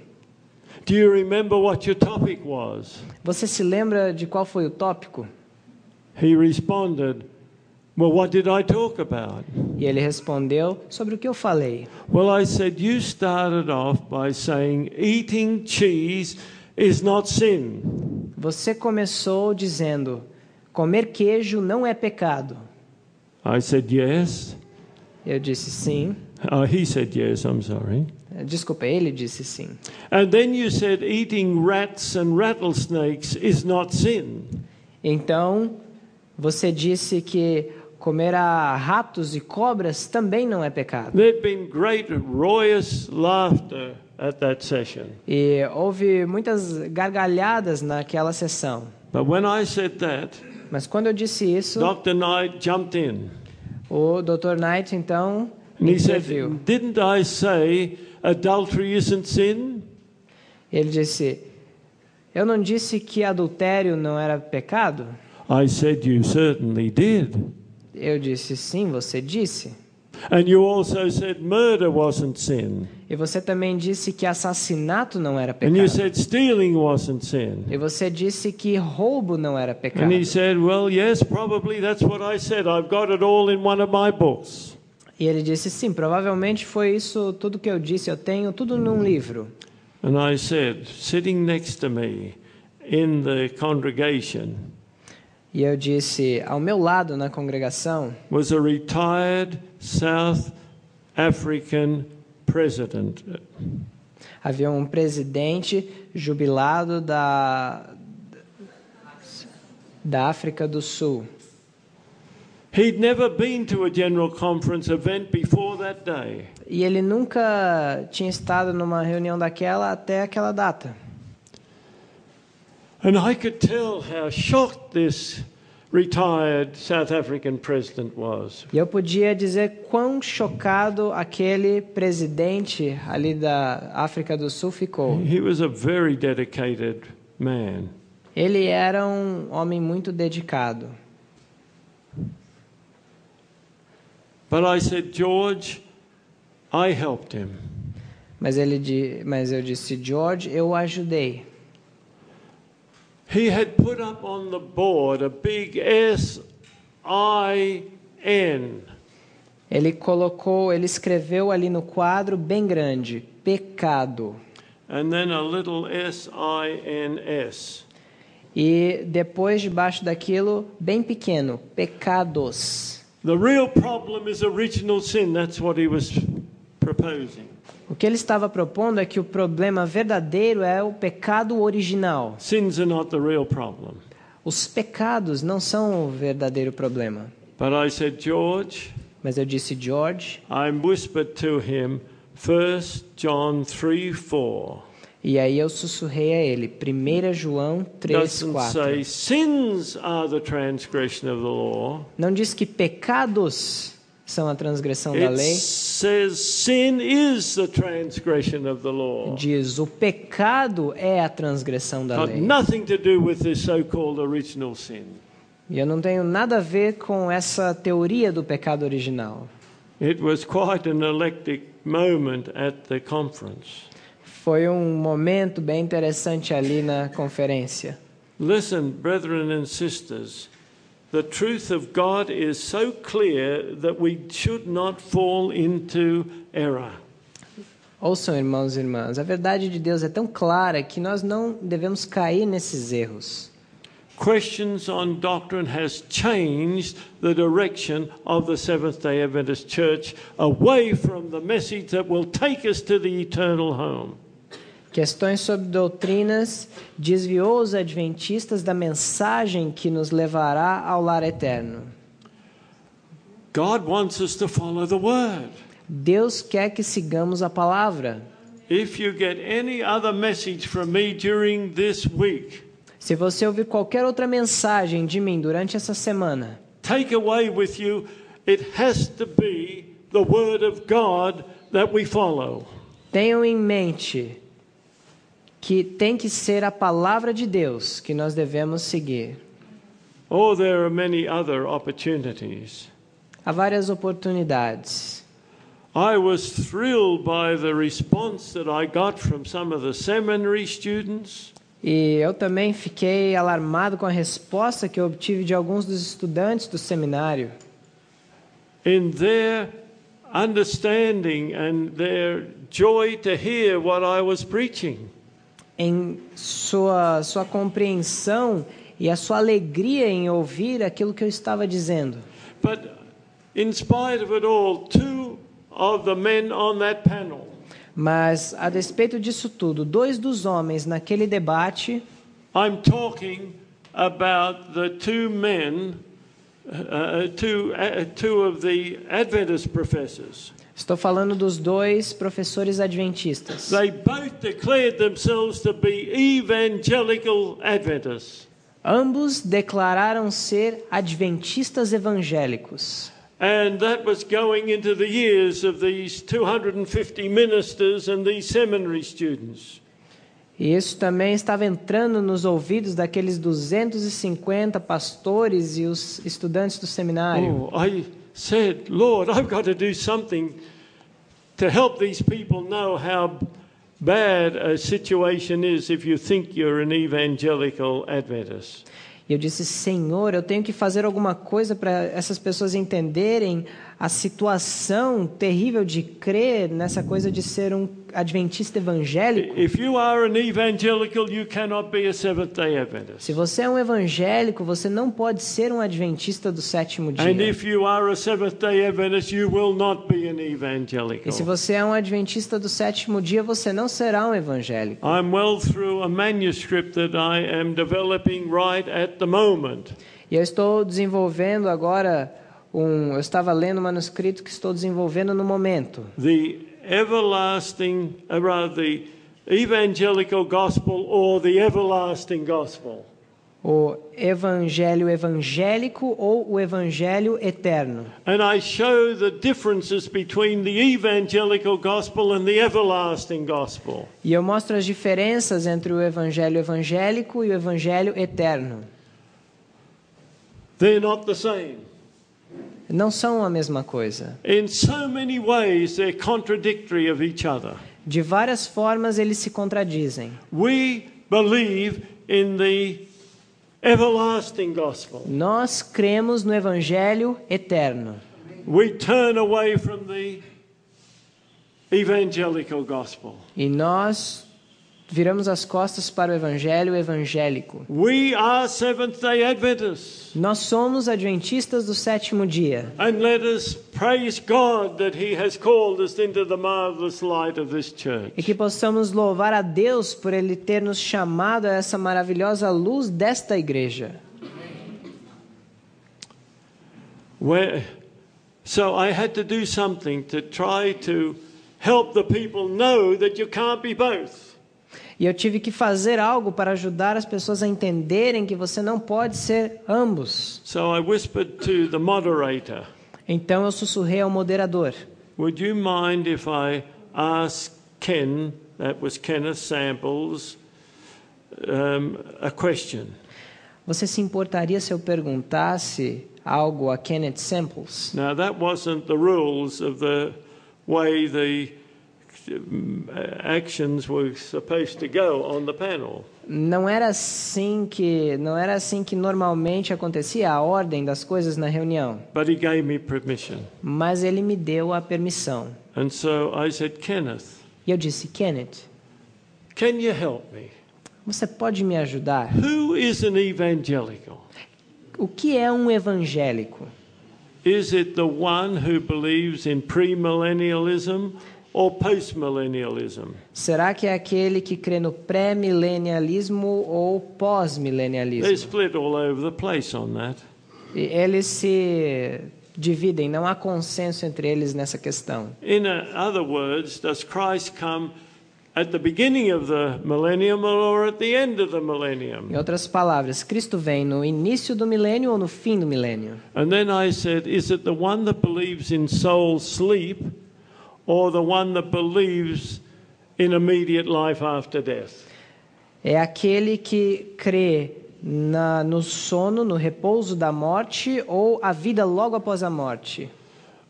Do you remember what your topic was? Você se lembra de qual foi o tópico? He responded, well, what did I talk about? E ele respondeu, sobre o que eu falei? Well, I said, you started off by saying eating cheese is not sin. Você começou dizendo, comer queijo não é pecado. I said, yes. Eu disse sim. He said, yes, I'm sorry. Desculpa, ele disse sim. And then you said eating rats and rattlesnakes is not sin. Então, você disse que comer a ratos e cobras também não é pecado. There'd been great raucous laughter at that session. E houve muitas gargalhadas naquela sessão. But when I said that, Mas quando eu disse isso, Dr. Knight jumped in. o Dr. Knight então And he said, interviu. didn't I say adultery isn't sin? Ele disse, eu não disse que adultério não era pecado? I said, you certainly did. Eu disse, sim, você disse. And you also said murder wasn't sin. E você também disse que assassinato não era And you pecado. said stealing wasn't sin. E você disse que roubo não era pecado. And he said, well, yes, probably that's what I said. I've got it all in one of my books. E ele disse, sim, provavelmente foi isso tudo que eu disse. Eu tenho tudo num livro. And I said, sitting next to me in the congregation E eu disse, ao meu lado na congregação, was a retired South African president. havia um presidente jubilado da África do Sul. He'd never been to a general conference event before that day. E ele nunca tinha estado numa reunião daquela até aquela data. And I could tell how shocked this retired South African president was. E eu podia dizer quão chocado aquele presidente ali da África do Sul ficou. He was a very dedicated man. Ele era um homem muito dedicado. But I said, George, I helped him. Mas eu disse, George, eu o ajudei. He had put up on the board a big S-I-N. Ele escreveu ali no quadro bem grande, pecado. And then a little S-I-N-S. E depois, debaixo daquilo, bem pequeno, pecados. The real problem is original sin. That's what he was proposing. O que ele estava propondo é que o problema verdadeiro é o pecado original. Sins are not the real problem. Os pecados não são o verdadeiro problema. But I said, George, Mas eu disse, George, I whispered to him 1 John 3:4. e aí eu sussurrei a ele, 1 João 3, Doesn't 4. say sins are the transgression of the law. Não diz que pecados são a transgressão da It lei. says sin is the transgression of the law. Diz, o pecado é a transgressão da Got lei. nothing to do with this so-called original sin. E eu não tenho nada a ver com essa teoria do pecado original. It was quite an electric moment at the conference. Foi um momento bem interessante ali na conferência. Listen, brethren and sisters, the truth of God is so clear that we should not fall into error. Ouçam, irmãos e irmãs, a verdade de Deus é tão clara que nós não devemos cair nesses erros. Questions on doctrine has changed the direction of the Seventh-day Adventist Church away from the message that will take us to the eternal home. Questões sobre doutrinas desviou os adventistas da mensagem que nos levará ao lar eterno. God wants us to follow the word. Deus quer que sigamos a palavra. If you get any other message from me during this week, Se você ouvir qualquer outra mensagem de mim durante essa semana, take away with you, it has to be the word of God that we follow. tenham em mente que tem que ser a palavra de Deus que nós devemos seguir. Oh, there are many other opportunities. Há várias oportunidades. I was thrilled by the response that I got from some of the seminary students. E eu também fiquei alarmado com a resposta que eu obtive de alguns dos estudantes do seminário. In their understanding and their joy to hear what I was preaching. Em sua compreensão e a sua alegria em ouvir aquilo que eu estava dizendo. But in spite of it all, two of the men on that panel Mas, a despeito disso tudo, 2 dos homens naquele debate, I'm talking about the two men, two of the Adventist professors. estou falando dos 2 professores adventistas. They both declared themselves to be evangelical Adventists. Ambos declararam ser adventistas evangélicos. And that was going into the ears of these 250 ministers and these seminary students. E isso também estava entrando nos ouvidos daqueles 250 pastores e os estudantes do seminário. Oh, I said, Lord, I've got to do something to help these people know how bad a situation is if you think you're an evangelical Adventist. E eu disse, Senhor, eu tenho que fazer alguma coisa para essas pessoas entenderem a situação terrível de crer nessa coisa de ser um adventista evangélico. If you are an evangelical, you cannot be a Seventh-day Adventist. Se você é um evangélico, você não pode ser um adventista do sétimo dia. And if you are a Seventh-day Adventist, you will not be an evangelical. E se você é um adventista do sétimo dia, você não será um evangélico. I'm well through a manuscript that I am developing right at the moment. E eu estou desenvolvendo agora eu estava lendo um manuscrito que estou desenvolvendo no momento. The everlasting, the evangelical gospel or the everlasting gospel. O evangelho evangélico ou o evangelho eterno. And I show the differences between the evangelical gospel and the everlasting gospel. E eu mostro as diferenças entre o evangelho evangélico e o evangelho eterno. They're not the same. Não são a mesma coisa. In so many ways, they're contradictory of each other. De várias formas eles se contradizem. We believe in the everlasting gospel. Nós cremos no evangelho eterno. We turn away from the evangelical gospel. E nós viramos as costas para o evangelho evangélico. We are Seventh-day Adventists. Nós somos adventistas do sétimo dia. And let us praise God that He has called us into the marvelous light of this church. E que possamos louvar a Deus por Ele ter nos chamado a essa maravilhosa luz desta igreja. So I had to do something to try to help the people know that you can't be both. E eu tive que fazer algo para ajudar as pessoas a entenderem que você não pode ser ambos. So I whispered to the moderator. Então eu sussurrei ao moderador. Would you mind if I ask Ken, that was Kenneth Samples, a question? Você se importaria se eu perguntasse algo a Kenneth Samples? Now that wasn't the rules of the way the actions were supposed to go on the panel. Não era assim que normalmente acontecia a ordem das coisas na reunião. But he gave me permission. Mas ele me deu a permissão. And so I said, Kenneth. E eu disse, Kenneth, can you help me? Você pode me ajudar? Who is an evangelical? O que é um evangélico? Is it the one who believes in premillennialism or postmillennialism? Será que é aquele que crê no pré-milenialismo ou They're pós-milenialismo? split all over the place on that. E eles se dividem, não há consenso entre eles nessa questão. In other words, does Christ come at the beginning of the millennium or at the end of the millennium? Em outras palavras, Cristo vem no início do milênio ou no fim do milênio? And then I said, is it the one that believes in soul sleep or the one that believes in immediate life after death? É aquele que crê no sono, no repouso da morte ou a vida logo após a morte?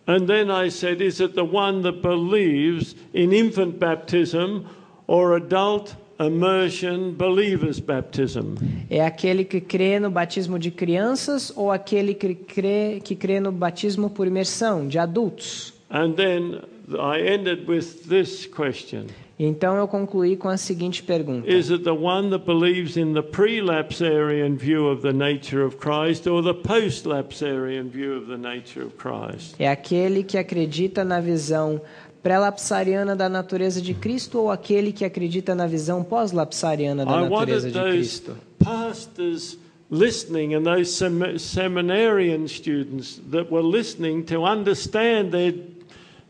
And then I said, is it the one that believes in infant baptism or adult immersion believers baptism? É aquele que crê no batismo de crianças ou aquele que crê no batismo por imersão de adultos? And then I ended with this question. Então eu concluí com a seguinte pergunta: Is it the one that believes in the pre-lapsarian view of the nature of Christ or the post-lapsarian view of the nature of Christ? É aquele que acredita na visão pré-lapsariana da natureza de Cristo ou aquele que acredita na visão pós-lapsariana da I natureza wanted de those Cristo? pastors listening and those seminarian students that were listening to understand they'd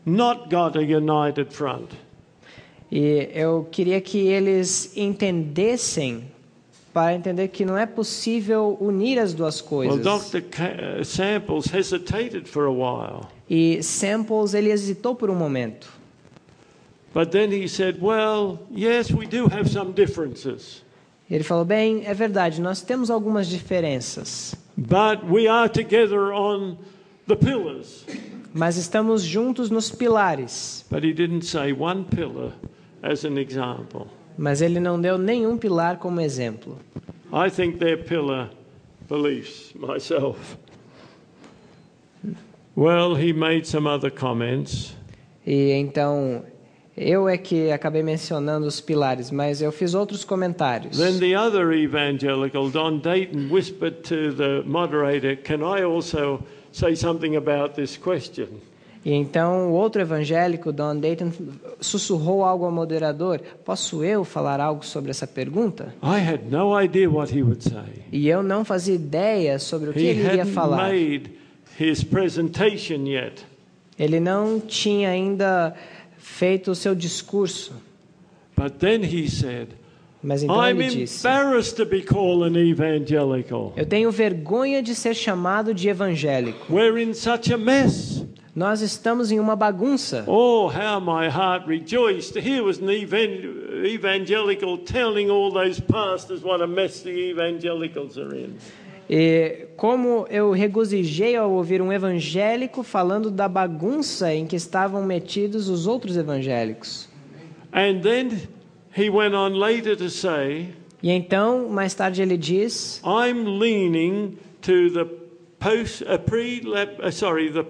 not got a united front. E eu queria que eles entendessem, para entender que não é possível unir as duas coisas. Well, Dr. Samples hesitated for a while. E Samples, ele hesitou por um momento. But then he said, well, yes, we do have some differences. Ele falou, bem, é verdade, nós temos algumas diferenças. But we are together on the pillars. Mas estamos juntos nos pilares. But he didn't say one pillar as an example. Mas ele não deu nenhum pilar como exemplo. I think they're pillar beliefs myself. Well, he made some other comments. E então eu é que acabei mencionando os pilares, mas eu fiz outros comentários. Then the other evangelical, Don Dayton, whispered to the moderator, "Can I also say something about this question?" E então o outro evangélico, Don Dayton, sussurrou algo ao moderador: posso eu falar algo sobre essa pergunta? I had no idea what he would say. E eu não fazia ideia sobre o que He ele iria hadn't falar. made his presentation yet. Ele não tinha ainda feito o seu discurso. But then he said, Mas então "I'm ele disse: embarrassed to be called an evangelical. eu tenho vergonha de ser chamado de evangélico. We're in such a mess. Nós estamos em uma bagunça. Oh, how my heart rejoiced. Here was an evangelical telling all those pastors what a mess the evangelicals are in." E como eu regozijei ao ouvir um evangélico falando da bagunça em que estavam metidos os outros evangélicos. And then he went on later to say, E então, mais tarde ele diz: "I'm leaning to the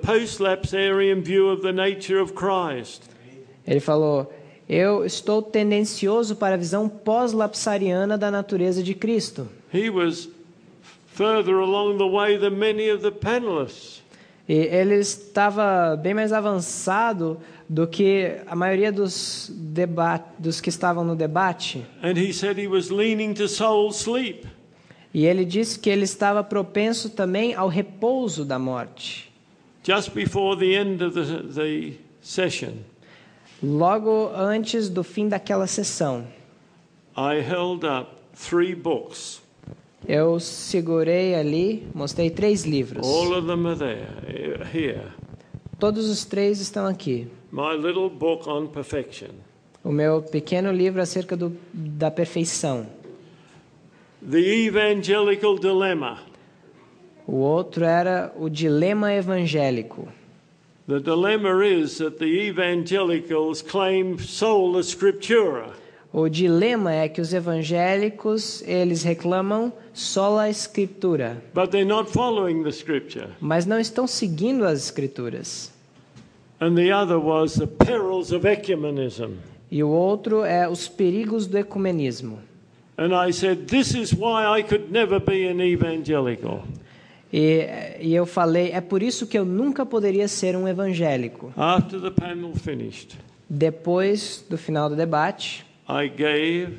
post-lapsarian view of the nature of Christ." ele falou, eu estou tendencioso para a visão pós-lapsariana da natureza de Cristo. He was further along the way than many of the panelists. E ele estava bem mais avançado do que a maioria dos que estavam no debate. And he said he was leaning to soul sleep. E ele disse que ele estava propenso também ao repouso da morte. Just before the end of the session, Logo antes do fim daquela sessão, I held up 3 books. eu segurei ali, mostrei 3 livros. All of them are there, here. Todos os 3 estão aqui. My little book on perfection. O meu pequeno livro acerca da perfeição. The Evangelical Dilemma. O outro era o dilema evangélico. The dilemma is that the evangelicals claim sola scriptura. O dilema é que os evangélicos, eles reclamam sola escritura, But they're not following the scripture. mas não estão seguindo as escrituras. And the other was the perils of ecumenism. E o outro é os perigos do ecumenismo. And I said, this is why I could never be an evangelical. E eu falei, é por isso que eu nunca poderia ser um evangélico. After the panel finished, Depois do final do debate, I gave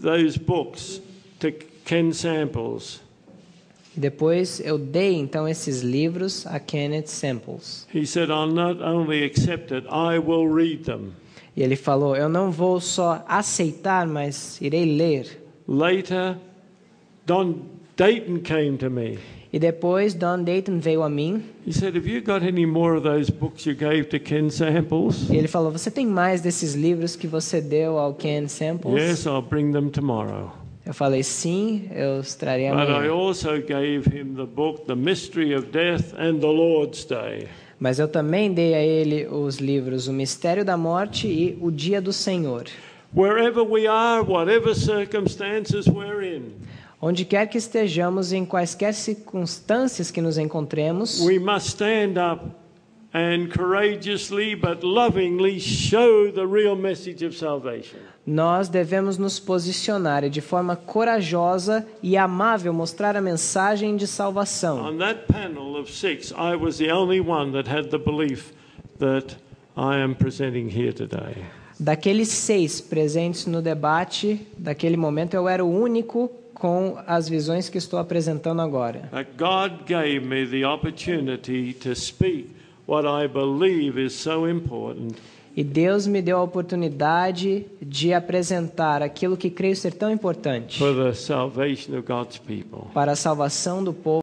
those books to Ken Samples. depois eu dei então esses livros a Kenneth Samples. He said, I'll not only accept it, I will read them. E ele falou, eu não vou só aceitar, mas irei ler. Later, Don Dayton came to me. E depois Don Dayton veio a mim He said, have you got any more of those books you gave to Ken Samples? e ele falou, você tem mais desses livros que você deu ao Ken Samples? Yes, I'll bring them tomorrow. Eu falei, sim, eu os trarei But I amanhã. also gave him the book, The Mystery of Death and the Lord's Day. Mas eu também dei a ele os livros O Mistério da Morte e O Dia do Senhor. Wherever we are, whatever circumstances we're in, Onde quer que estejamos, em quaisquer circunstâncias que nos encontremos, we must stand up and courageously but lovingly show the real message of salvation. nós devemos nos posicionar e de forma corajosa e amável mostrar a mensagem de salvação. On that panel of 6, I was the only one that had the belief that I am presenting here today. Daqueles 6 presentes no debate, daquele momento eu era o único com as visões que estou apresentando agora. That God gave me the opportunity to speak what I believe is so important. E Deus me deu a oportunidade de apresentar aquilo que creio ser tão importante For the salvation of God's people. para a salvação do povo.